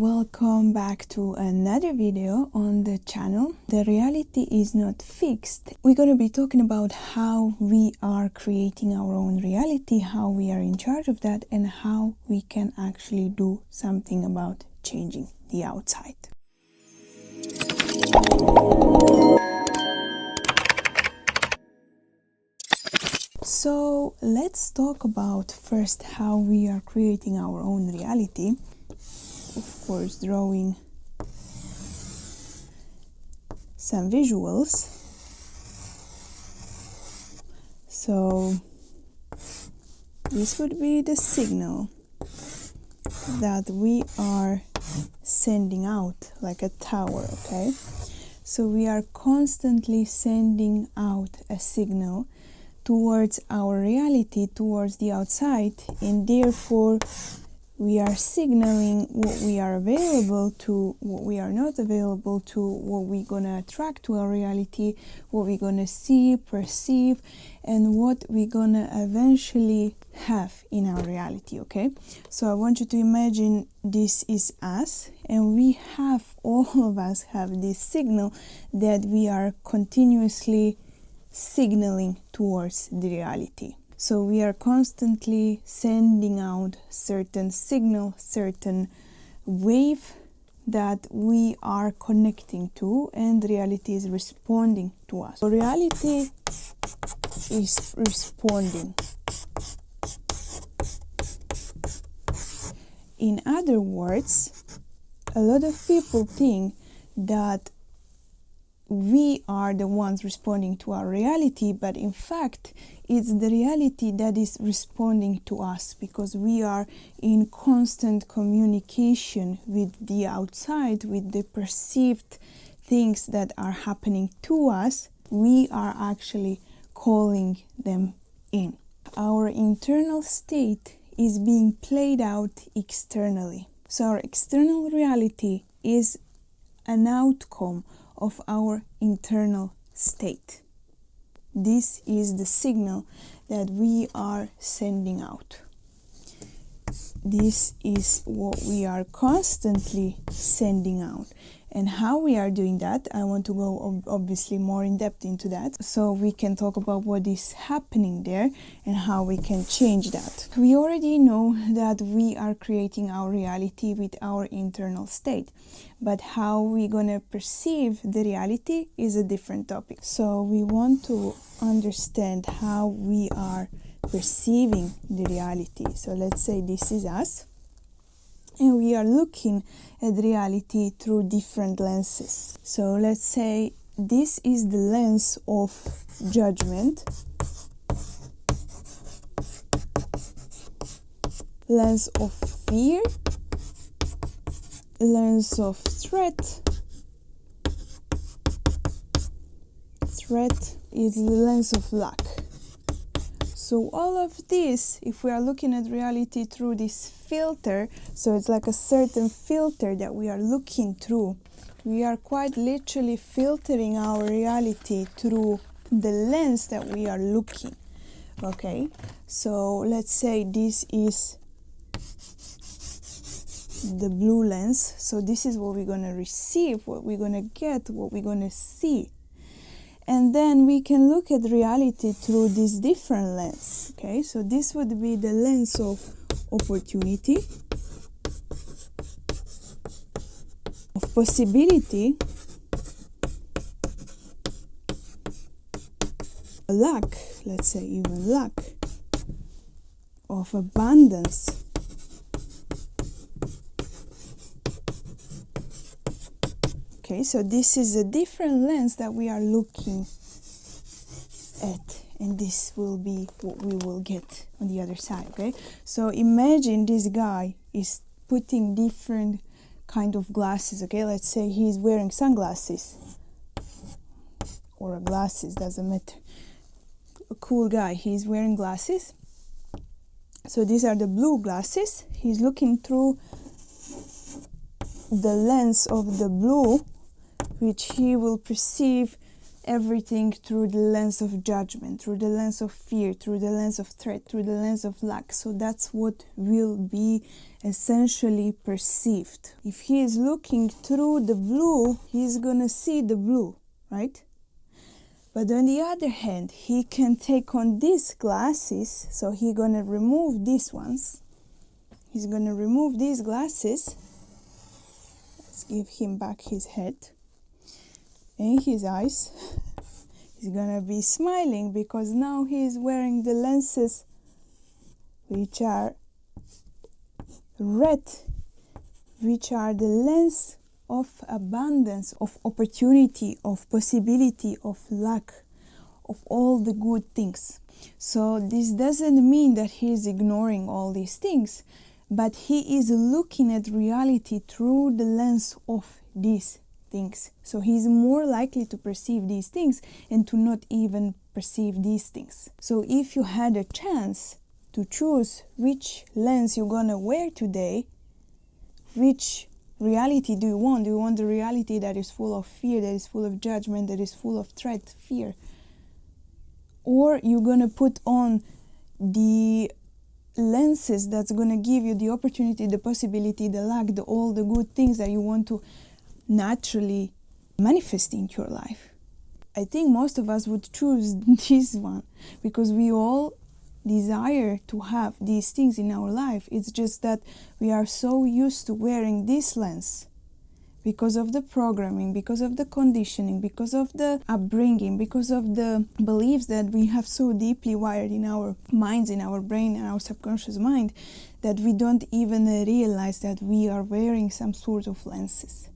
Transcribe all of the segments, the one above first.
Welcome back to another video on the channel. The reality is not fixed. We're going to be talking about how we are creating our own reality, how we are in charge of that, and how we can actually do something about changing the outside. So let's talk about first how we are creating our own reality. Of course, drawing some visuals. So this would be the signal that we are sending out, like a tower, okay? So we are constantly sending out a signal towards our reality, towards the outside, and therefore we are signaling what we are available to, what we are not available to, what we're gonna attract to our reality, what we're gonna see, perceive, and what we're gonna eventually have in our reality, okay? So I want you to imagine this is us, and we have, all of us have this signal that we are continuously signaling towards the reality. So we are constantly sending out certain signal, certain wave that we are connecting to, and reality is responding to us. So reality is responding. In other words, a lot of people think that we are the ones responding to our reality, but in fact it's the reality that is responding to us, because we are in constant communication with the outside, with the perceived things that are happening to us. We are actually calling them in. Our internal state is being played out externally. So our external reality is an outcome of our internal state. This is the signal that we are sending out. This is what we are constantly sending out. And how we are doing that, I want to go obviously more in depth into that, so we can talk about what is happening there and how we can change that. We already know that we are creating our reality with our internal state, but how we're gonna perceive the reality is a different topic. So we want to understand how we are perceiving the reality. So let's say this is us, and we are looking at reality through different lenses. So let's say this is the lens of judgment, lens of fear, lens of threat. Threat is the lens of luck. So all of this, if we are looking at reality through this filter, so it's like a certain filter that we are looking through, we are quite literally filtering our reality through the lens that we are looking. Okay, so let's say this is the blue lens. So this is what we're gonna receive, what we're gonna get, what we're gonna see. And then we can look at reality through this different lens. Okay, so this would be the lens of opportunity, of possibility, luck, let's say even luck, of abundance, okay, so this is a different lens that we are looking at, and this will be what we will get on the other side. Okay, so imagine this guy is putting different kind of glasses. Okay, let's say he's wearing sunglasses or glasses, doesn't matter. A cool guy, he's wearing glasses. So these are the blue glasses. He's looking through the lens of the blue, which he will perceive everything through the lens of judgment, through the lens of fear, through the lens of threat, through the lens of lack. So that's what will be essentially perceived. If he is looking through the blue, he's gonna see the blue, right? But on the other hand, he can take on these glasses, so he's gonna remove these ones. He's gonna remove these glasses. Let's give him back his head and his eyes. He's gonna be smiling because now he's wearing the lenses which are red, which are the lens of abundance, of opportunity, of possibility, of luck, of all the good things. So this doesn't mean that he is ignoring all these things, but he is looking at reality through the lens of these things. So he's more likely to perceive these things and to not even perceive these things. So if you had a chance to choose which lens you're gonna wear today, which reality do you want? Do you want the reality that is full of fear, that is full of judgment, that is full of threat, fear? Or you're gonna put on the lenses that's gonna give you the opportunity, the possibility, the luck, all the good things that you want to naturally manifest in your life? I think most of us would choose this one because we all desire to have these things in our life. It's just that we are so used to wearing this lens because of the programming, because of the conditioning, because of the upbringing, because of the beliefs that we have so deeply wired in our minds, in our brain, and our subconscious mind, that we don't even realize that we are wearing some sort of lenses.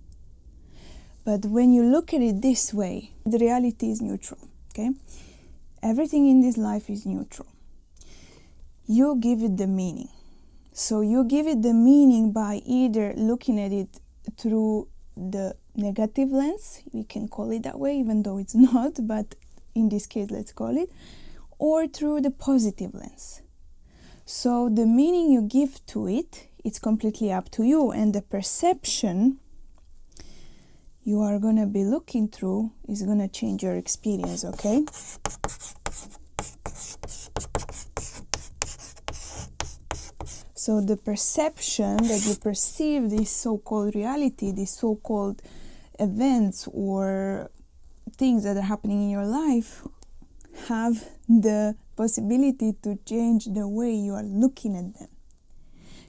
But when you look at it this way, the reality is neutral, okay? Everything in this life is neutral. You give it the meaning. So you give it the meaning by either looking at it through the negative lens, we can call it that way, even though it's not, but in this case, let's call it, or through the positive lens. So the meaning you give to it, it's completely up to you, and the perception you are going to be looking through is going to change your experience, okay? So the perception that you perceive this so-called reality, these so-called events or things that are happening in your life, have the possibility to change the way you are looking at them,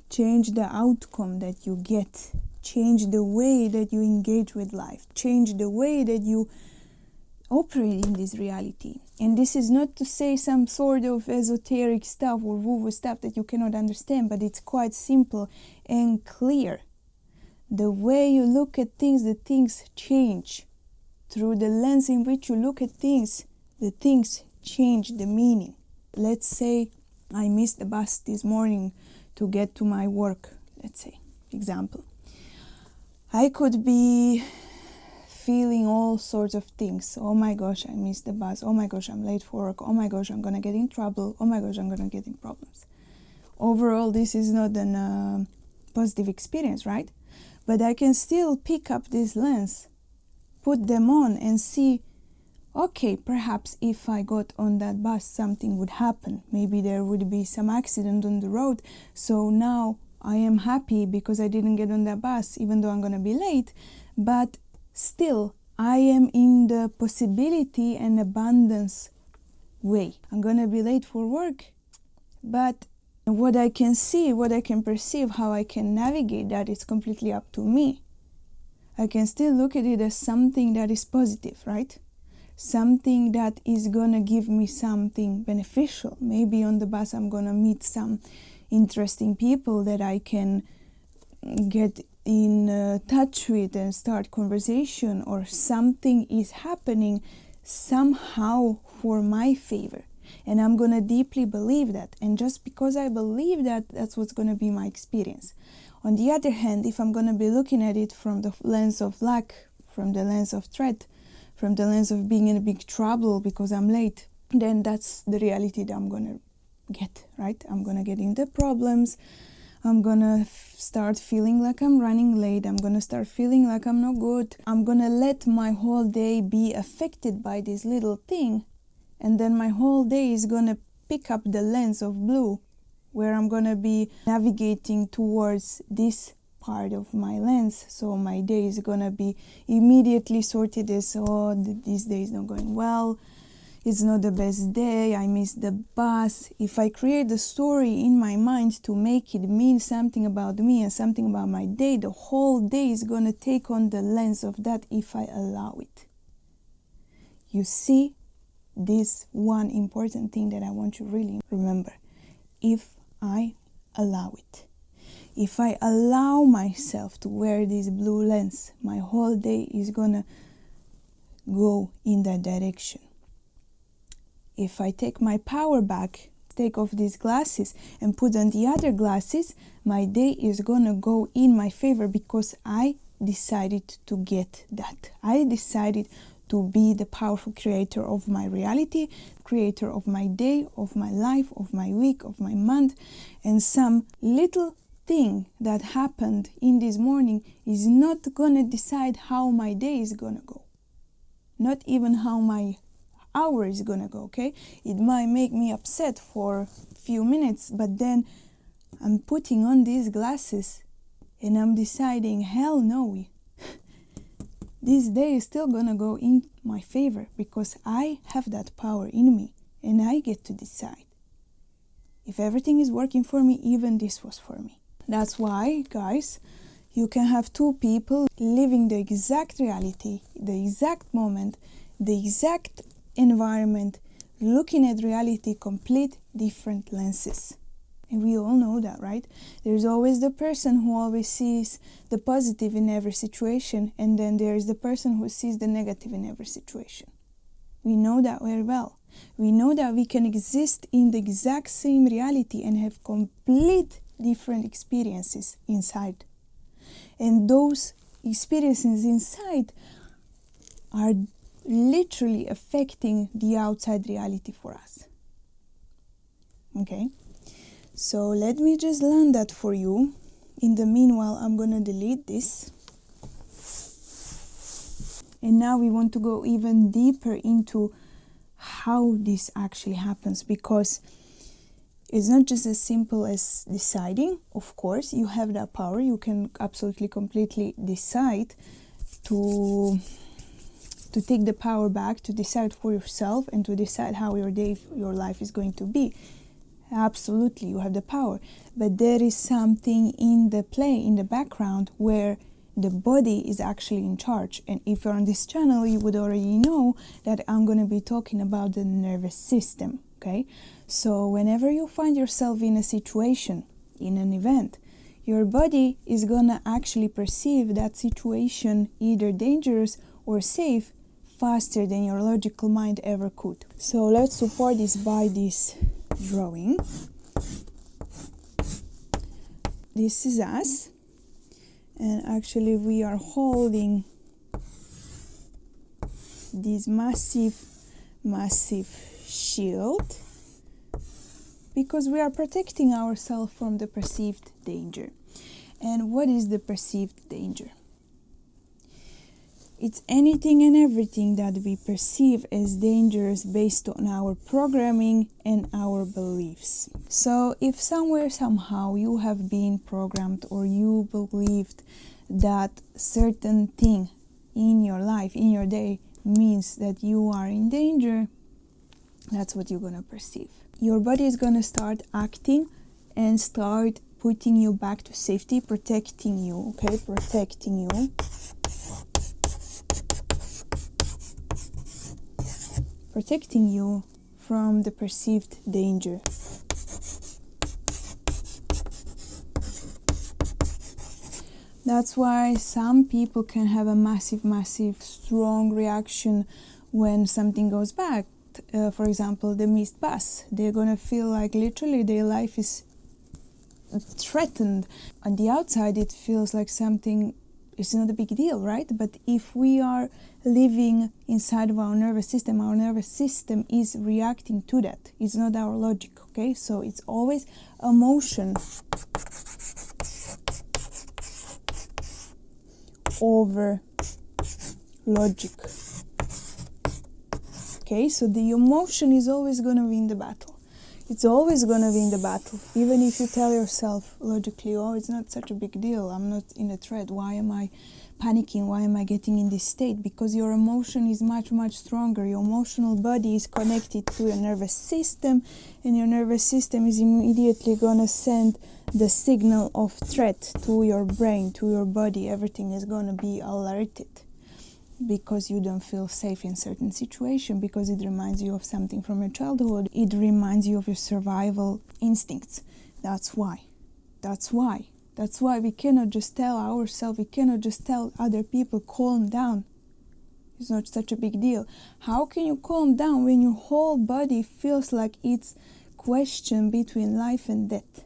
change the outcome that you get, change the way that you engage with life, change the way that you operate in this reality. And this is not to say some sort of esoteric stuff or woo-woo stuff that you cannot understand, but it's quite simple and clear. The way you look at things, the things change. Through the lens in which you look at things, the things change the meaning. Let's say I missed the bus this morning to get to my work, let's say, example. I could be feeling all sorts of things. Oh my gosh, I missed the bus. Oh my gosh, I'm late for work. Oh my gosh, I'm gonna get in trouble. Oh my gosh, I'm gonna get in problems. Overall, this is not a positive experience, right? But I can still pick up this lens, put them on and see, okay, perhaps if I got on that bus, something would happen. Maybe there would be some accident on the road. So now I am happy because I didn't get on that bus, even though I'm going to be late. But still, I am in the possibility and abundance way. I'm going to be late for work. But what I can see, what I can perceive, how I can navigate that is completely up to me. I can still look at it as something that is positive, right? Something that is going to give me something beneficial. Maybe on the bus I'm going to meet some interesting people that I can get in touch with and start conversation, or something is happening somehow for my favor. And I'm going to deeply believe that. And just because I believe that, that's what's going to be my experience. On the other hand, if I'm going to be looking at it from the lens of lack, from the lens of threat, from the lens of being in a big trouble because I'm late, then that's the reality that I'm going to get, right? I'm going to get into problems. I'm gonna start feeling like I'm running late. I'm gonna start feeling like I'm not good. I'm gonna let my whole day be affected by this little thing. And then my whole day is gonna pick up the lens of blue, where I'm gonna be navigating towards this part of my lens. So my day is gonna be immediately sorted as, oh, this day is not going well. It's not the best day, I missed the bus. If I create a story in my mind to make it mean something about me and something about my day, the whole day is gonna take on the lens of that if I allow it. You see, this one important thing that I want you to really remember. If I allow it. If I allow myself to wear this blue lens, my whole day is gonna go in that direction. If I take my power back, take off these glasses and put on the other glasses, my day is gonna go in my favor because I decided to get that. I decided to be the powerful creator of my reality, creator of my day, of my life, of my week, of my month. And some little thing that happened in this morning is not gonna decide how my day is gonna go. Not even how my hour is gonna go, okay? It might make me upset for a few minutes, but then I'm putting on these glasses and I'm deciding, hell no, this day is still gonna go in my favor because I have that power in me and I get to decide. If everything is working for me, even this was for me. That's why, guys, you can have two people living the exact reality, the exact moment, the exact environment, looking at reality complete different lenses. And we all know that, right? There's always the person who always sees the positive in every situation, and then there's the person who sees the negative in every situation. We know that very well. We know that we can exist in the exact same reality and have complete different experiences inside. And those experiences inside are literally affecting the outside reality for us. Okay? So let me just learn that for you. In the meanwhile, I'm gonna delete this. And now we want to go even deeper into how this actually happens, because it's not just as simple as deciding. Of course, you have that power. You can absolutely, completely decide to take the power back, to decide for yourself and to decide how your day, your life is going to be. Absolutely, you have the power. But there is something in the play, in the background, where the body is actually in charge. And if you're on this channel, you would already know that I'm going to be talking about the nervous system, okay? So whenever you find yourself in a situation, in an event, your body is going to actually perceive that situation either dangerous or safe faster than your logical mind ever could. So let's support this by this drawing. This is us, and actually we are holding this massive shield because we are protecting ourselves from the perceived danger. And what is the perceived danger? It's anything and everything that we perceive as dangerous based on our programming and our beliefs. So if somewhere, somehow you have been programmed or you believed that certain thing in your life, in your day, means that you are in danger, that's what you're going to perceive. Your body is going to start acting and start putting you back to safety, protecting you, okay? Protecting you. Protecting you from the perceived danger. That's why some people can have a massive, strong reaction when something goes bad. For example, the missed bus. They're gonna feel like literally their life is threatened. On the outside, it feels like something, it's not a big deal, right? But if we are living inside of our nervous system is reacting to that. It's not our logic, okay? So it's always emotion over logic. Okay, so the emotion is always going to win the battle. It's always going to win the battle. Even if you tell yourself logically, oh, it's not such a big deal, I'm not in a threat, why am I panicking, why am I getting in this state? Because your emotion is much, much stronger. Your emotional body is connected to your nervous system, and your nervous system is immediately going to send the signal of threat to your brain, to your body. Everything is going to be alerted because you don't feel safe in certain situation, because it reminds you of something from your childhood. It reminds you of your survival instincts. That's why we cannot just tell ourselves, we cannot just tell other people, calm down. It's not such a big deal. How can you calm down when your whole body feels like it's question between life and death?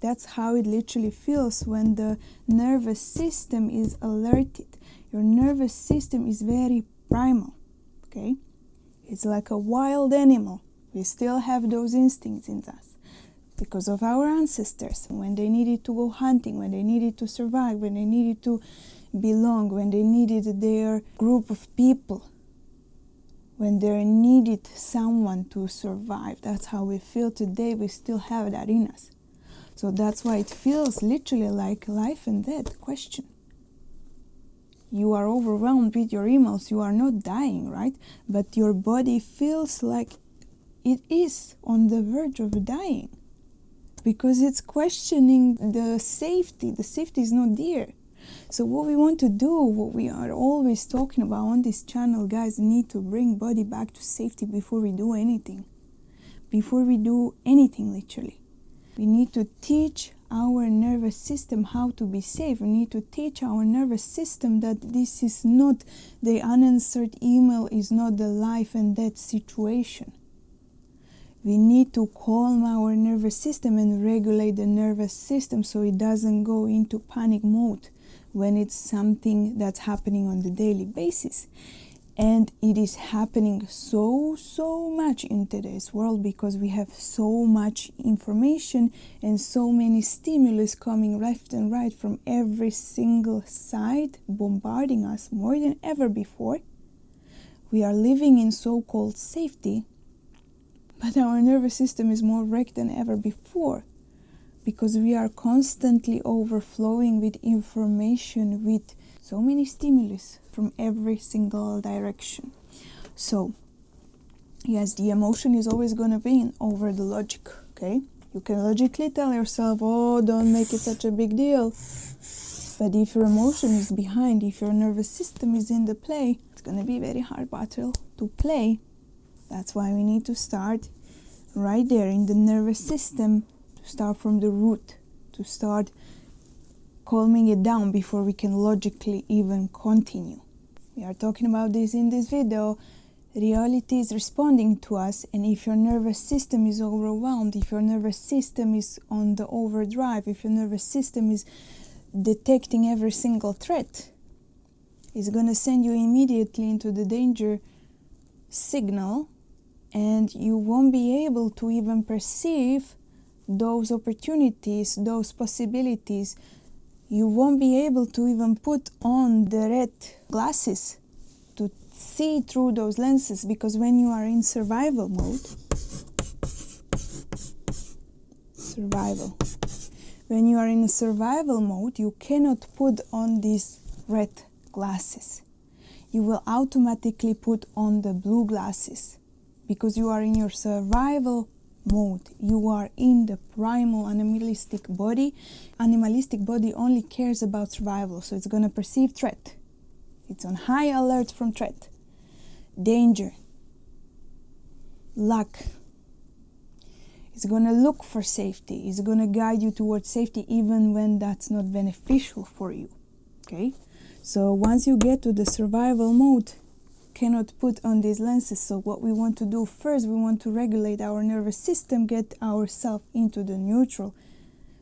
That's how it literally feels when the nervous system is alerted. Your nervous system is very primal, okay? It's like a wild animal. We still have those instincts in us because of our ancestors. When they needed to go hunting, when they needed to survive, when they needed to belong, when they needed their group of people, when they needed someone to survive. That's how we feel today. We still have that in us. So that's why it feels literally like life and death question. You are overwhelmed with your emails. You are not dying, right? But your body feels like it is on the verge of dying because it's questioning the safety. The safety is not there. So what we want to do, what we are always talking about on this channel, guys, need to bring body back to safety before we do anything. Before we do anything, literally. We need to teach our nervous system how to be safe. We need to teach our nervous system that this is not the unanswered email, is not the life and death situation. We need to calm our nervous system and regulate the nervous system so it doesn't go into panic mode when it's something that's happening on the daily basis. And it is happening so much in today's world because we have so much information and so many stimulus coming left and right from every single side, bombarding us more than ever before. We are living in so-called safety, but our nervous system is more wrecked than ever before because we are constantly overflowing with information, with so many stimulus from every single direction. So, yes, the emotion is always going to win over the logic, okay? You can logically tell yourself, oh, don't make it such a big deal. But if your emotion is behind, if your nervous system is in the play, it's going to be a very hard battle to play. That's why we need to start right there in the nervous system, to start from the root, to start calming it down before we can logically even continue. We are talking about this in this video. Reality is responding to us, and if your nervous system is overwhelmed, if your nervous system is on the overdrive, if your nervous system is detecting every single threat, it's going to send you immediately into the danger signal, and you won't be able to even perceive those opportunities, those possibilities. You won't be able to even put on the red glasses to see through those lenses, because when you are in survival mode, when you are in a survival mode, you cannot put on these red glasses. You will automatically put on the blue glasses because you are in your survival mode. You are in the primal animalistic body. Animalistic body only cares about survival, so it's going to perceive threat. It's on high alert from threat, danger, luck. It's going to look for safety. It's going to guide you towards safety even when that's not beneficial for you. Okay? So once you get to the survival mode, cannot put on these lenses. So what we want to do first, we want to regulate our nervous system, get ourselves into the neutral,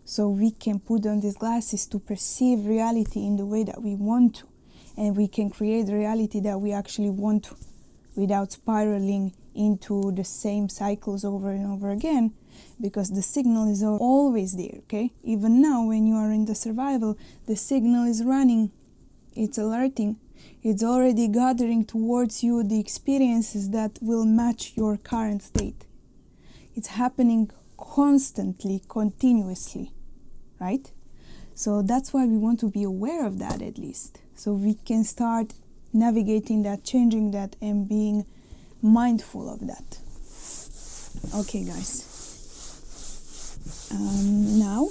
so we can put on these glasses to perceive reality in the way that we want to, and we can create the reality that we actually want to without spiraling into the same cycles over and over again, because the signal is always there. Okay, even now when you are in the survival, the signal is running it's alerting, it's already gathering towards you the experiences that will match your current state. It's happening constantly, continuously, right? So that's why we want to be aware of that, at least, so we can start navigating that, changing that, and being mindful of that. Okay, guys. Now,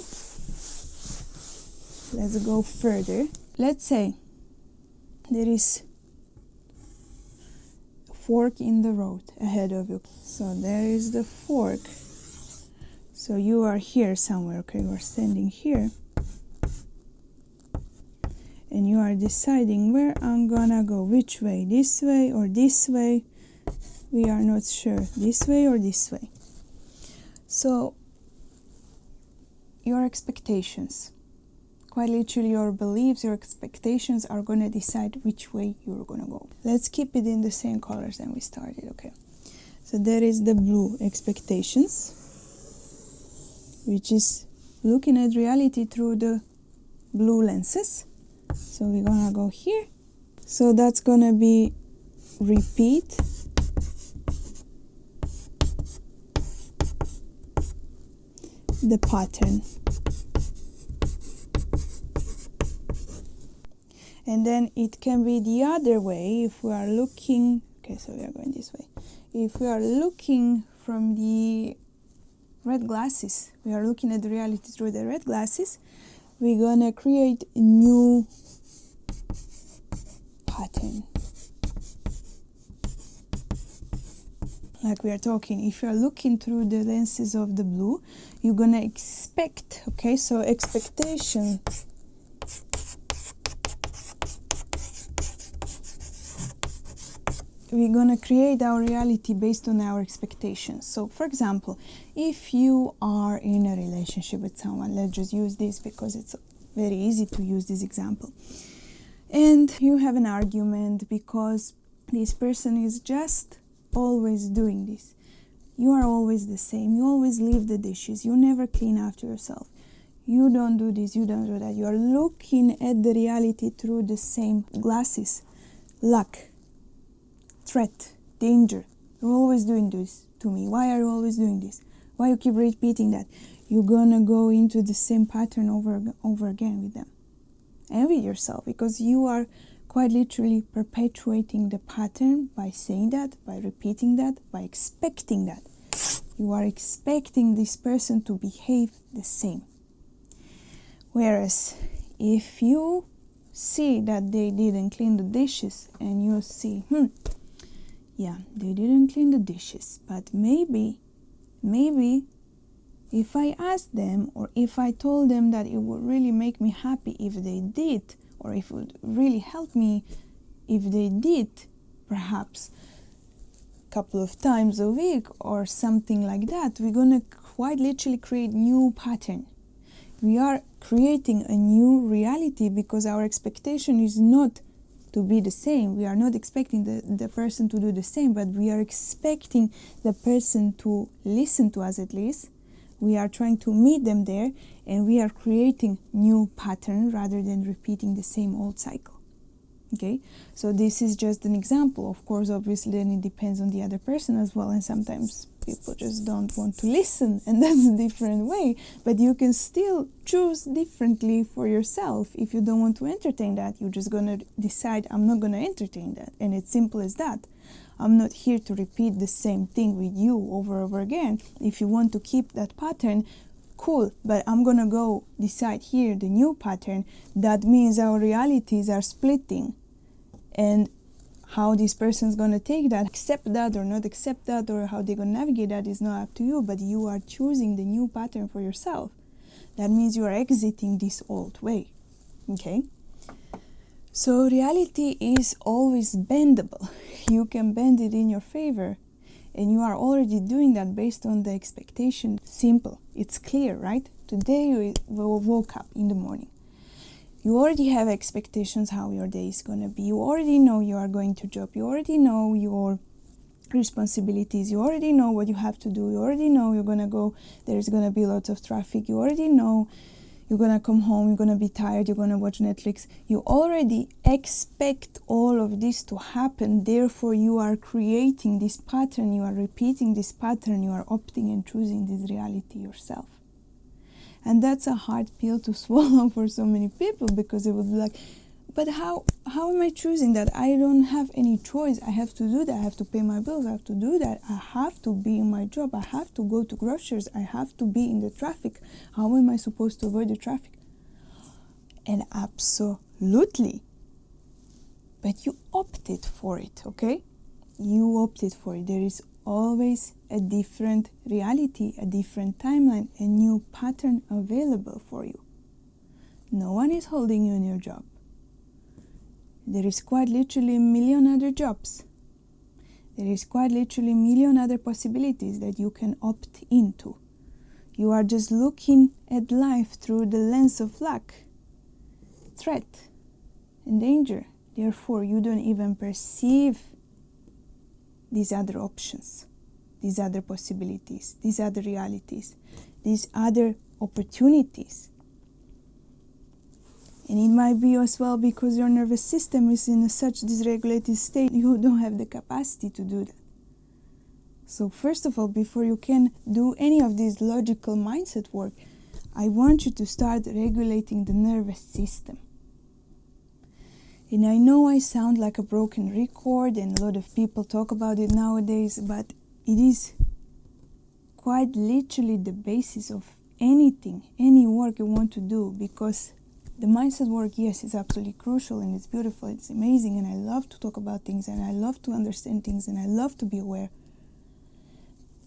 let's go further. Let's say there is a fork in the road ahead of you. So there is the fork. So you are here somewhere, okay? You are standing here. And you are deciding where I'm gonna go, which way, this way or this way. We are not sure, this way or this way. So your expectations, quite literally your beliefs, your expectations are gonna decide which way you're gonna go. Let's keep it in the same colors than we started, okay? So there is the blue expectations, which is looking at reality through the blue lenses. So we're gonna go here. So that's gonna be repeat the pattern. And then it can be the other way if we are looking, okay, so we are going this way. If we are looking from the red glasses, we are looking at the reality through the red glasses, we're gonna create a new pattern. Like we are talking, if you are looking through the lenses of the blue, you're gonna expect, okay, so expectation. We're gonna create our reality based on our expectations. So for example, if you are in a relationship with someone, let's just use this because it's very easy to use this example, and you have an argument because this person is just always doing this. You are always the same. You always leave the dishes. You never clean after yourself. You don't do this, you don't do that. You are looking at the reality through the same glasses. Luck, threat, danger. You're always doing this to me. Why are you always doing this? Why you keep repeating that? You're gonna go into the same pattern over again with them and with yourself, because you are quite literally perpetuating the pattern by saying that, by repeating that, by expecting that. You are expecting this person to behave the same. Whereas if you see that they didn't clean the dishes and you see, yeah, they didn't clean the dishes, but maybe if I asked them, or if I told them that it would really make me happy if they did, or if it would really help me if they did, perhaps a couple of times a week or something like that, we're going to quite literally create new pattern. We are creating a new reality because our expectation is not to be the same. We are not expecting the person to do the same, but we are expecting the person to listen to us at least. We are trying to meet them there, and we are creating new pattern rather than repeating the same old cycle. Okay, so this is just an example. Of course, obviously, then it depends on the other person as well, and sometimes people just don't want to listen, and that's a different way. But you can still choose differently for yourself. If you don't want to entertain that, you're just gonna decide, I'm not gonna entertain that, and it's simple as that. I'm not here to repeat the same thing with you over and over again. If you want to keep that pattern, cool, but I'm gonna go decide here the new pattern. That means our realities are splitting, and how this person's gonna take that, accept that or not accept that, or how they're gonna navigate that is not up to you, but you are choosing the new pattern for yourself. That means you are exiting this old way. Okay? So reality is always bendable. You can bend it in your favor, and you are already doing that based on the expectation. Simple. It's clear, right? Today you woke up in the morning. You already have expectations how your day is going to be. You already know you are going to job. You already know your responsibilities. You already know what you have to do. You already know you're going to go. There's going to be lots of traffic. You already know you're gonna come home, you're gonna be tired, you're gonna watch Netflix. You already expect all of this to happen, therefore you are creating this pattern, you are repeating this pattern, you are opting and choosing this reality yourself. And that's a hard pill to swallow for so many people, because it would be like, but how am I choosing that? I don't have any choice. I have to do that. I have to pay my bills. I have to do that. I have to be in my job. I have to go to groceries. I have to be in the traffic. How am I supposed to avoid the traffic? And absolutely. But you opted for it, okay? You opted for it. There is always a different reality, a different timeline, a new pattern available for you. No one is holding you in your job. There is quite literally a million other jobs. There is quite literally a million other possibilities that you can opt into. You are just looking at life through the lens of luck, threat, and danger. Therefore, you don't even perceive these other options, these other possibilities, these other realities, these other opportunities. And it might be as well because your nervous system is in such dysregulated state, you don't have the capacity to do that. So first of all, before you can do any of this logical mindset work, I want you to start regulating the nervous system. And I know I sound like a broken record, and a lot of people talk about it nowadays, but it is quite literally the basis of anything, any work you want to do, because the mindset work, yes, is absolutely crucial and it's beautiful, it's amazing, and I love to talk about things and I love to understand things and I love to be aware.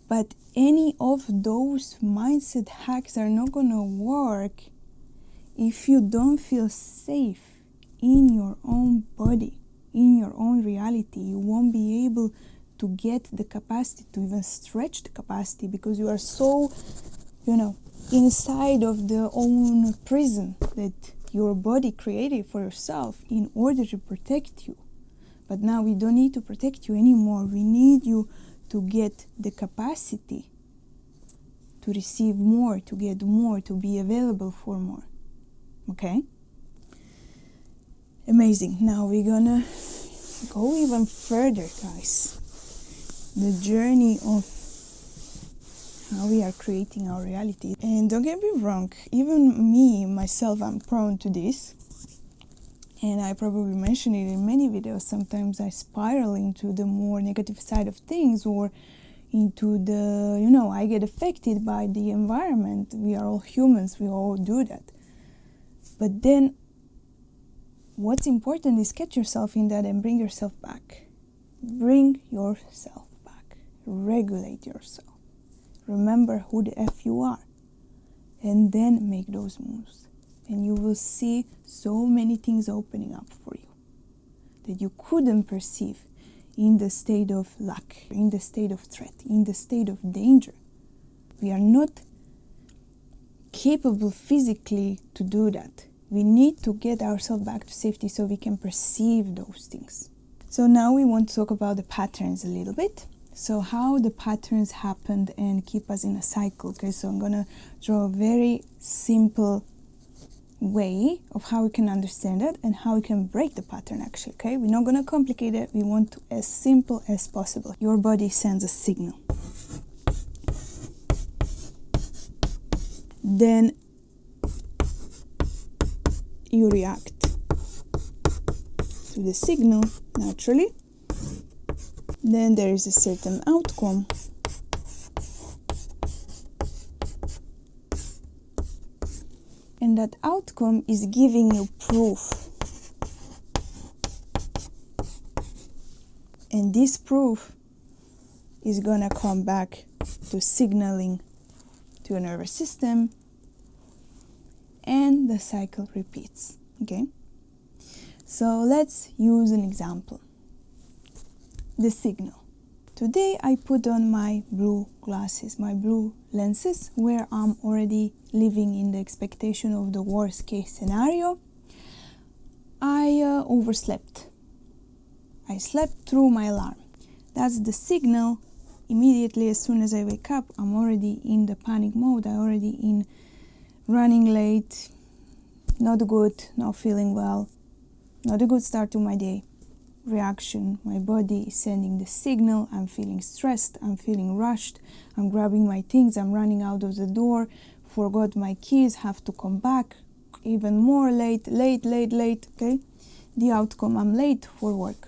But any of those mindset hacks are not gonna work if you don't feel safe in your own body, in your own reality. You won't be able to get the capacity to even stretch the capacity, because you are so, inside of the own prison that your body created for yourself in order to protect you. But now we don't need to protect you anymore. We need you to get the capacity to receive more, to get more, to be available for more. Okay? Amazing. Now we're gonna go even further, guys. The journey of how we are creating our reality. And don't get me wrong, even me, myself, I'm prone to this. And I probably mentioned it in many videos. Sometimes I spiral into the more negative side of things, or into the, I get affected by the environment. We are all humans, we all do that. But then what's important is catch yourself in that and bring yourself back. Bring yourself back. Regulate yourself. Remember who the F you are. And then make those moves. And you will see so many things opening up for you that you couldn't perceive in the state of luck, in the state of threat, in the state of danger. We are not capable physically to do that. We need to get ourselves back to safety so we can perceive those things. So now we want to talk about the patterns a little bit. So how the patterns happened and keep us in a cycle. Okay, so I'm gonna draw a very simple way of how we can understand it and how we can break the pattern actually. Okay, we're not gonna complicate it. We want to as simple as possible. Your body sends a signal. Then you react to the signal naturally. Then there is a certain outcome. And that outcome is giving you proof. And this proof is gonna come back to signaling to your nervous system, and the cycle repeats. Okay? So let's use an example. The signal. Today I put on my blue glasses, my blue lenses, where I'm already living in the expectation of the worst case scenario. I overslept. I slept through my alarm. That's the signal. Immediately as soon as I wake up, I'm already in the panic mode. I'm already in running late, not good, not feeling well, not a good start to my day. Reaction, my body is sending the signal, I'm feeling stressed, I'm feeling rushed, I'm grabbing my things, I'm running out of the door, forgot my keys, have to come back, even more late, okay? The outcome, I'm late for work.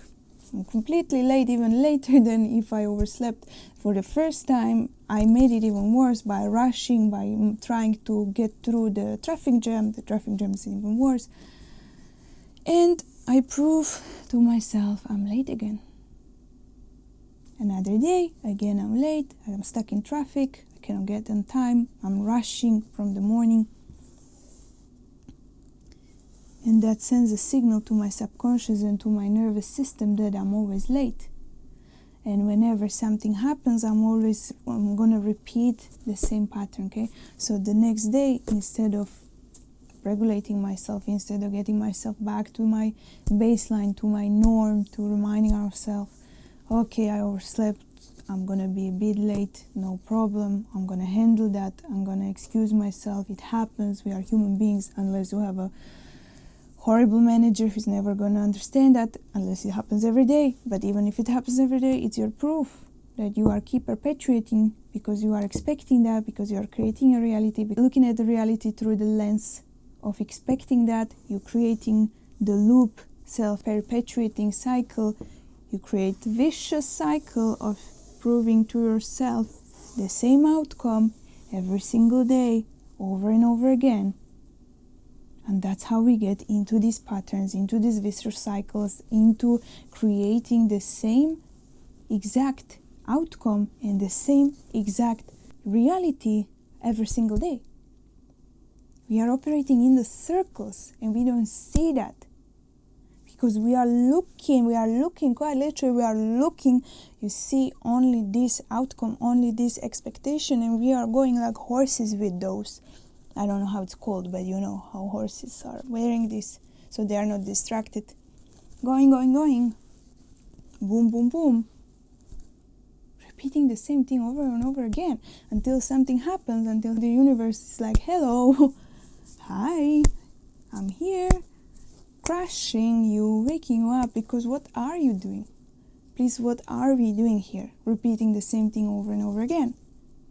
I'm completely late, even later than if I overslept. For the first time, I made it even worse by rushing, by trying to get through the traffic jam. The traffic jam is even worse. And I prove to myself I'm late again. Another day, again I'm late, I'm stuck in traffic, I cannot get on time, I'm rushing from the morning. And that sends a signal to my subconscious and to my nervous system that I'm always late. And whenever something happens, I'm gonna repeat the same pattern, okay? So the next day, instead of regulating myself, instead of getting myself back to my baseline, to my norm, to reminding ourselves, okay, I overslept, I'm gonna be a bit late, no problem, I'm gonna handle that, I'm gonna excuse myself, it happens, we are human beings, unless you have a horrible manager who's never gonna understand that, unless it happens every day. But even if it happens every day, it's your proof that you are keep perpetuating, because you are expecting that, because you are creating a reality, looking at the reality through the lens of expecting that, you're creating the loop, self-perpetuating cycle. You create a vicious cycle of proving to yourself the same outcome every single day, over and over again. And that's how we get into these patterns, into these vicious cycles, into creating the same exact outcome and the same exact reality every single day. We are operating in the circles and we don't see that. Because we are looking, quite literally, we are looking, you see only this outcome, only this expectation, and we are going like horses with those. I don't know how it's called, but you know how horses are wearing this, so they are not distracted. Going. Boom, boom, boom. Repeating the same thing over and over again until something happens, until the universe is like, hello, hi, I'm here. Crashing you, waking you up, because what are you doing? Please, what are we doing here? Repeating the same thing over and over again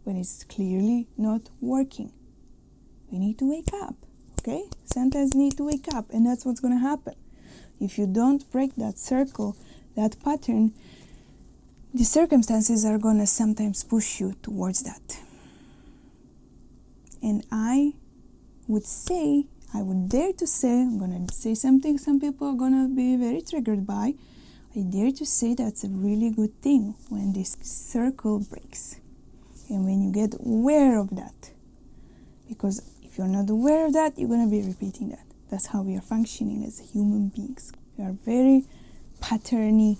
when it's clearly not working. We need to wake up, okay? Sometimes need to wake up, and that's what's going to happen. If you don't break that circle, that pattern, the circumstances are going to sometimes push you towards that. And I would dare to say, I'm going to say something some people are going to be very triggered by. I dare to say that's a really good thing when this circle breaks. And when you get aware of that. Because if you're not aware of that, you're going to be repeating that. That's how we are functioning as human beings. We are very patterny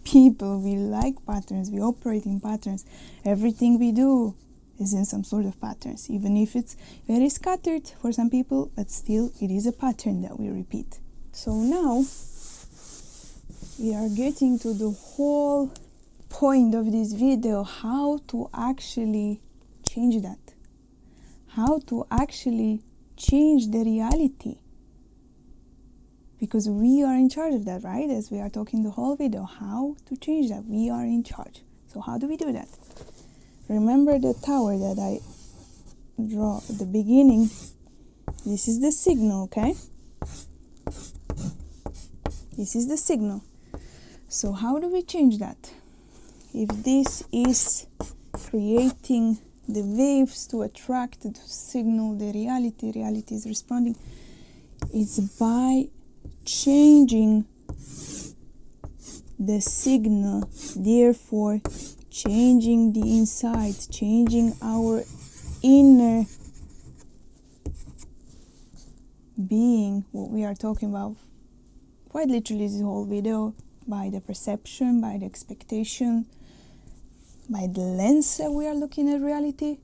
people. We like patterns. We operate in patterns. Everything we do is in some sort of patterns, even if it's very scattered for some people, but still it is a pattern that we repeat. So now we are getting to the whole point of this video, how to actually change that, how to actually change the reality, because we are in charge of that, right? As we are talking the whole video, how to change that. We are in charge. So how do we do that? Remember the tower that I draw at the beginning? This is the signal, okay? This is the signal. So how do we change that? If this is creating the waves to attract, to signal the reality is responding, it's by changing the signal, therefore changing the inside, changing our inner being, what we are talking about quite literally this whole video, by the perception, by the expectation, by the lens that we are looking at reality.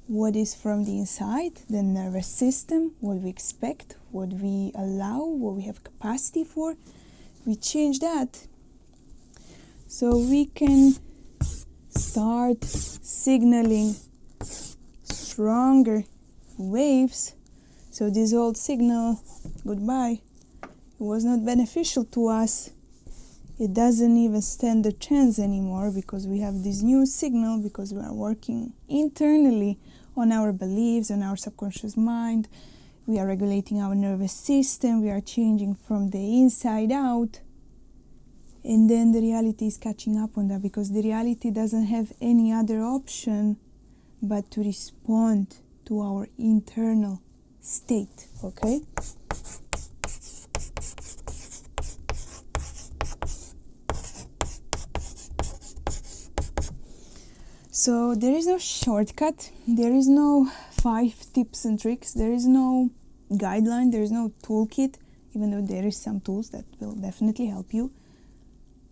What is from the inside, the nervous system, what we expect, what we allow, what we have capacity for, we change that. So we can start signaling stronger waves. So this old signal, goodbye, it was not beneficial to us. It doesn't even stand a chance anymore because we have this new signal, because we are working internally on our beliefs, on our subconscious mind. We are regulating our nervous system. We are changing from the inside out. And then the reality is catching up on that, because the reality doesn't have any other option but to respond to our internal state, okay? So there is no shortcut, there is no 5 tips and tricks, there is no guideline, there is no toolkit, even though there is some tools that will definitely help you.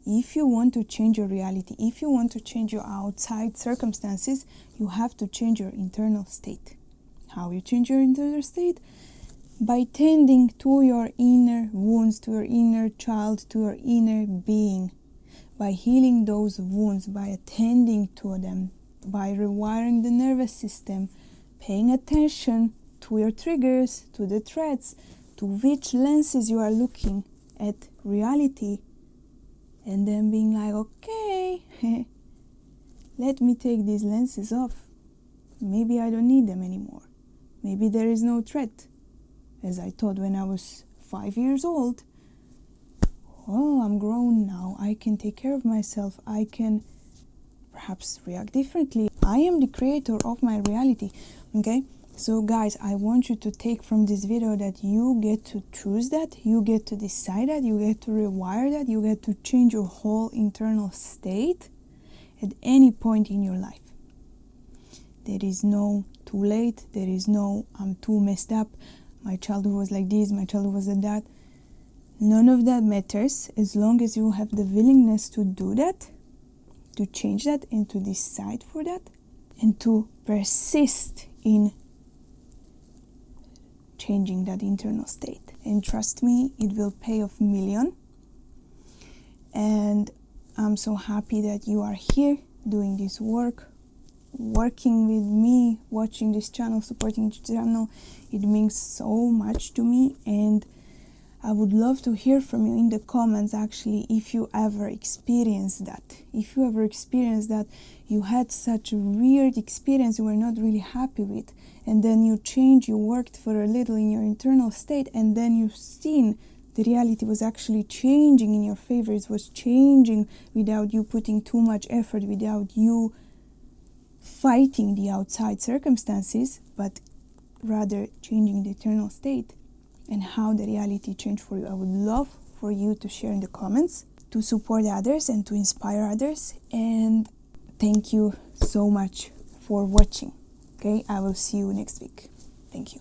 If you want to change your reality, if you want to change your outside circumstances, you have to change your internal state. How you change your internal state? By tending to your inner wounds, to your inner child, to your inner being. By healing those wounds, by attending to them, by rewiring the nervous system, paying attention to your triggers, to the threats, to which lenses you are looking at reality, and then being like, okay, let me take these lenses off. Maybe I don't need them anymore. Maybe there is no threat. As I thought when I was 5 years old, oh, I'm grown now, I can take care of myself, I can perhaps react differently. I am the creator of my reality, okay? So guys, I want you to take from this video that you get to choose that, you get to decide that, you get to rewire that, you get to change your whole internal state at any point in your life. There is no too late, there is no I'm too messed up, my childhood was like this, my childhood was like that. None of that matters as long as you have the willingness to do that, to change that and to decide for that, and to persist in changing that internal state. And trust me, it will pay off million. And I'm so happy that you are here doing this work, working with me, watching this channel, supporting this channel. It means so much to me, and I would love to hear from you in the comments actually if you ever experienced that. If you ever experienced that you had such a weird experience you were not really happy with, and then you changed, you worked for a little in your internal state, and then you've seen the reality was actually changing in your favor. It was changing without you putting too much effort, without you fighting the outside circumstances, but rather changing the internal state. And how the reality changed for you. I would love for you to share in the comments, to support others and to inspire others. And thank you so much for watching. Okay, I will see you next week. Thank you.